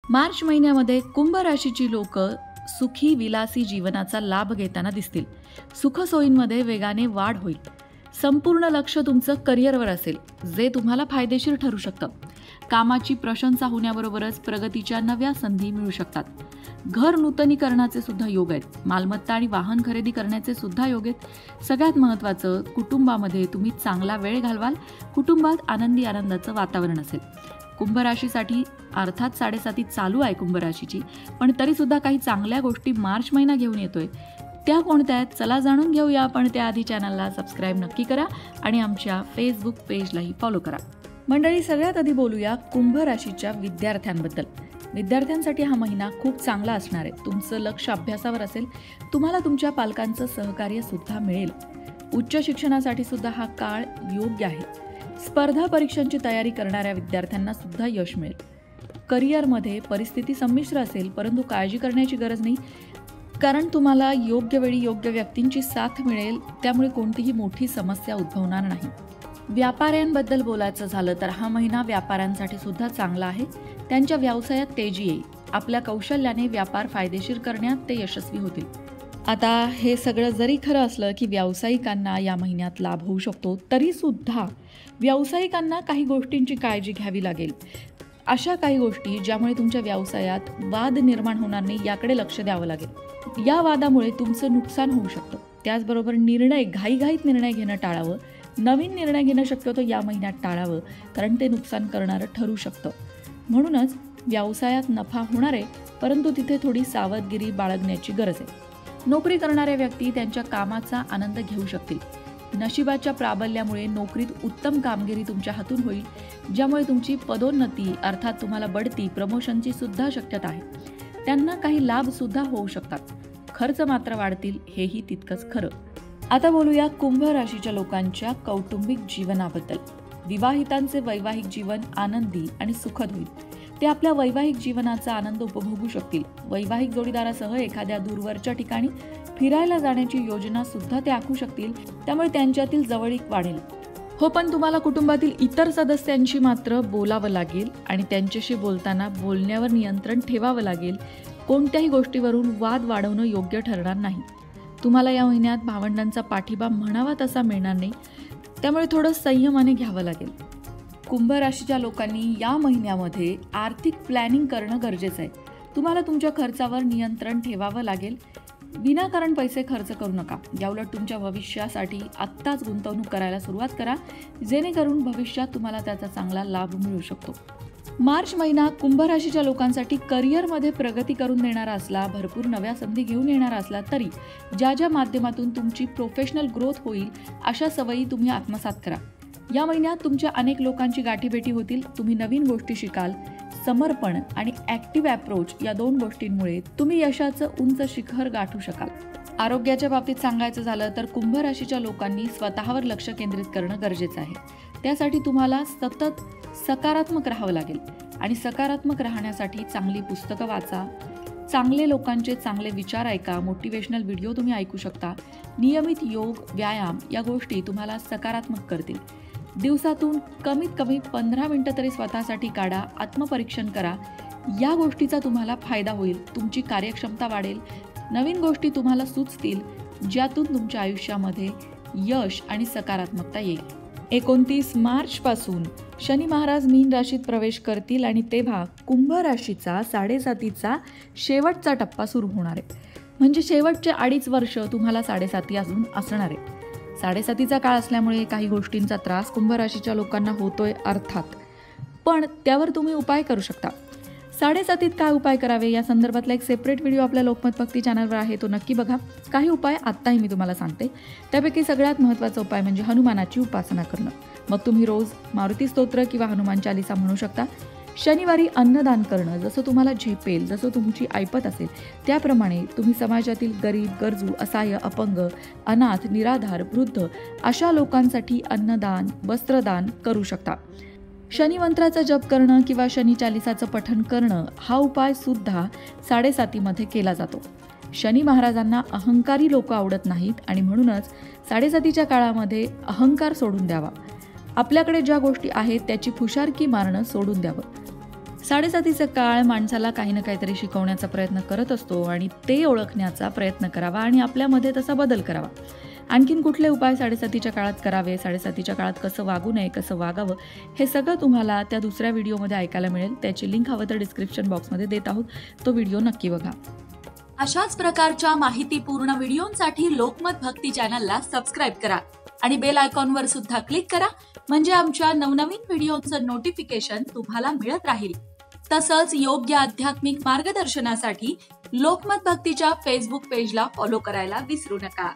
मार्च महिन्यामध्ये कुंभ राशीची लोक सुखी विलासी जीवनाचा लाभ घेताना दिसतील. सुखसोयींमध्ये वेगाने वाढ होईल. संपूर्ण लक्ष तुमचं करिअरवर असेल, जे तुम्हाला फायदेशीर ठरू शकतं. कामाची प्रशंसा होण्याबरोबरच प्रगतीच्या नव्या संधी मिळू शकतात. घर नूतनीकरणाचे सुद्धा योग आहेत. मालमत्ता आणि वाहन खरेदी करण्याचे सुद्धा योग आहेत. सगळ्यात महत्त्वाचं, कुटुंबामध्ये तुम्ही चांगला वेळ घालवाल. कुटुंबात आनंदाचं वातावरण असेल. कुंभ राशीसाठी अर्थात 7.5 चालू आहे कुंभ राशीची, पण तरीसुद्धा काही चांगल्या गोष्टी मार्च महिना घेऊन येतोय. त्या कोणत्या आहेत चला जाणून घेऊया. पण त्याआधी चॅनलला सबस्क्राईब नक्की करा आणि आमच्या फेसबुक पेजलाही फॉलो करा. मंडळी, सगळ्यात आधी बोलूया कुंभ राशीच्या विद्यार्थ्यांबद्दल. विद्यार्थ्यांसाठी हा महिना खूप चांगला असणार आहे. तुमचं लक्ष अभ्यासावर असेल. तुम्हाला तुमच्या पालकांचं सहकार्य सुद्धा मिळेल. उच्च शिक्षणासाठी सुद्धा हा काळ योग्य आहे. स्पर्धा परीक्षांची तयारी करणाऱ्या विद्यार्थ्यांना सुद्धा यश मिळेल. करिअरमध्ये परिस्थिती संमिश्र असेल, परंतु काळजी करण्याची गरज नाही, कारण तुम्हाला योग्य वेळी योग्य व्यक्तींची साथ मिळेल. त्यामुळे कोणतीही मोठी समस्या उद्भवणार नाही. व्यापाऱ्यांबद्दल बोलायचं झालं तर हा महिना व्यापाऱ्यांसाठी सुद्धा चांगला आहे. त्यांच्या व्यवसायात तेजी येईल. आपल्या कौशल्याने व्यापार फायदेशीर करण्यात ते यशस्वी होतील. आता हे सगळं जरी खरं असलं की व्यावसायिकांना या महिन्यात लाभ होऊ शकतो, तरीसुद्धा व्यावसायिकांना काही गोष्टींची काळजी घ्यावी लागेल. अशा काही गोष्टी ज्यामुळे तुमच्या व्यवसायात वाद निर्माण होणार नाही, याकडे लक्ष द्यावं लागेल. या वादामुळे तुमचं नुकसान होऊ शकतं. त्याचबरोबर घाईघाईत निर्णय घेणं टाळावं. नवीन निर्णय घेणं शक्यतो या महिन्यात टाळावं, कारण ते नुकसान करणारं ठरू शकतं. म्हणूनच व्यवसायात नफा होणार आहे, परंतु तिथे थोडी सावधगिरी बाळगण्याची गरज आहे. नोकरी करणाऱ्या व्यक्ती त्यांच्या कामाचा आनंद घेऊ शकतील. नशिबाच्या प्राबल्यामुळे नोकरीत उत्तम कामगिरी तुमच्या हातून होईल, ज्यामुळे तुमची पदोन्नती अर्थात तुम्हाला बढती, प्रमोशनची सुद्धा शक्यता आहे. त्यांना काही लाभ सुद्धा होऊ शकतात. खर्च मात्र वाढतील, हेही तितकंच खरं. आता बोलूया कुंभ राशीच्या लोकांच्या कौटुंबिक जीवनाबद्दल. विवाहितांचे वैवाहिक जीवन आनंदी आणि सुखद होईल. ते आपल्या वैवाहिक जीवनाचा आनंद उपभोगू शकतील. वैवाहिक जोडीदारासह एखाद्या दूरवरच्या ठिकाणी फिरायला जाण्याची योजना सुद्धा ते आखू शकतील. त्यामुळे त्यांच्यातील जवळीक वाढेल. हो, पण तुम्हाला कुटुंबातील इतर सदस्यांशी मात्र बोलावं लागेल आणि त्यांच्याशी बोलताना बोलण्यावर नियंत्रण ठेवावं लागेल. कोणत्याही गोष्टीवरून वाद वाढवणं योग्य ठरणार नाही. तुम्हाला या महिन्यात भावंडांचा पाठिंबा म्हणावा तसा मिळणार नाही. त्यामुळे थोडं संयमाने घ्यावं लागेल. कुंभ राशीच्या लोकांनी या महिन्यामध्ये आर्थिक प्लॅनिंग करणं गरजेचं आहे. तुम्हाला तुमच्या खर्चावर नियंत्रण ठेवावं लागेल. विनाकारण पैसे खर्च करू नका. याउलट तुमच्या भविष्यासाठी आत्ताच गुंतवणूक करायला सुरुवात करा, जेणेकरून भविष्यात तुम्हाला त्याचा चांगला लाभ मिळू शकतो. मार्च महिना कुंभ राशीच्या लोकांसाठी करिअरमध्ये प्रगती करून देणारा असला, भरपूर नव्या संधी घेऊन येणारा असला, तरी ज्या माध्यमातून तुमची प्रोफेशनल ग्रोथ होईल अशा सवयी तुम्ही आत्मसात करा. या महिन्यात तुमच्या अनेक लोकांची गाठीभेटी होतील. तुम्ही नवीन गोष्टी शिकाल. समर्पण आणि ॲक्टिव्ह अप्रोच या 2 गोष्टींमुळे तुम्ही यशाचं उंच शिखर गाठू शकाल. आरोग्याच्या बाबतीत सांगायचं झालं तर कुंभ राशीच्या लोकांनी स्वतःवर लक्ष केंद्रित करणं गरजेचं आहे. त्यासाठी तुम्हाला सतत सकारात्मक राहावं लागेल आणि सकारात्मक राहण्यासाठी चांगली पुस्तकं वाचा, चांगले लोकांचे चांगले विचार ऐका, मोटिवेशनल व्हिडिओ तुम्ही ऐकू शकता. नियमित योग, व्यायाम या गोष्टी तुम्हाला सकारात्मक करतील. दिवसातून कमीत कमी 15 मिनिटं तरी स्वतःसाठी काढा. आत्मपरीक्षण करा. या गोष्टीचा तुम्हाला फायदा होईल. तुमची कार्यक्षमता वाढेल. नवीन गोष्टी तुम्हाला सुचतील, ज्यातून तुमच्या आयुष्यामध्ये यश आणि सकारात्मकता येईल. 29 मार्चपासून शनी महाराज मीन राशीत प्रवेश करतील आणि तेव्हा कुंभ राशीचा 7.5 शेवटचा टप्पा सुरू होणार आहे. म्हणजे शेवटचे 2.5 वर्ष तुम्हाला 7.5 अजून असणार आहे. 7.5 काळ असल्यामुळे काही गोष्टींचा त्रास कुंभ राशीच्या लोकांना होतोय अर्थात, पण त्यावर तुम्ही उपाय करू शकता. 7.5 काय उपाय करावे या संदर्भातला एक सेपरेट व्हिडिओ आपल्या लोकमत भक्ती चॅनलवर आहे, तो नक्की बघा. काही उपाय आत्ताही मी तुम्हाला सांगते. त्यापैकी सगळ्यात महत्त्वाचा उपाय म्हणजे हनुमानाची उपासना करणं. मग तुम्ही रोज मारुती स्तोत्र किंवा हनुमान चालीसा म्हणू शकता. शनिवारी अन्नदान करणं, जसं तुम्हाला झेपेल, जसं तुमची ऐपत असेल त्याप्रमाणे तुम्ही समाजातील गरीब, गरजू, असहाय्य, अपंग, अनाथ, निराधार, वृद्ध अशा लोकांसाठी अन्नदान, वस्त्रदान करू शकता. शनी मंत्राचा जप करणं किंवा शनी चालिसाचं पठण करणं हा उपाय सुद्धा 7.5 केला जातो. शनी महाराजांना अहंकारी लोक आवडत नाहीत आणि म्हणूनच 7.5 काळामध्ये अहंकार सोडून द्यावा. आपल्याकडे ज्या गोष्टी आहेत त्याची फुशारकी मारणं सोडून द्यावं. साडेसातीचा काळ माणसाला काही ना काहीतरी शिकवण्याचा प्रयत्न करत असतो आणि ते ओळखण्याचा प्रयत्न करावा आणि आपल्यामध्ये तसा बदल करावा. आणखीन कुठले उपाय साडेसातीच्या काळात करावे, साडेसातीच्या काळात कसं वागू नये, कसं वागावं, हे सगळं तुम्हाला त्या दुसऱ्या व्हिडिओमध्ये ऐकायला मिळेल. त्याची लिंक हवं तर डिस्क्रिप्शन बॉक्समध्ये देत आहोत. तो व्हिडिओ नक्की बघा. अशाच प्रकारच्या माहितीपूर्ण व्हिडिओंसाठी लोकमत भक्ती चॅनलला सबस्क्राईब करा आणि बेल आयकॉनवर सुद्धा क्लिक करा, म्हणजे आमच्या नवनवीन व्हिडिओचं नोटिफिकेशन तुम्हाला मिळत राहील. तसंच योग्य आध्यात्मिक मार्गदर्शनासाठी लोकमत भक्तीच्या फेसबुक पेजला फॉलो करायला विसरू नका.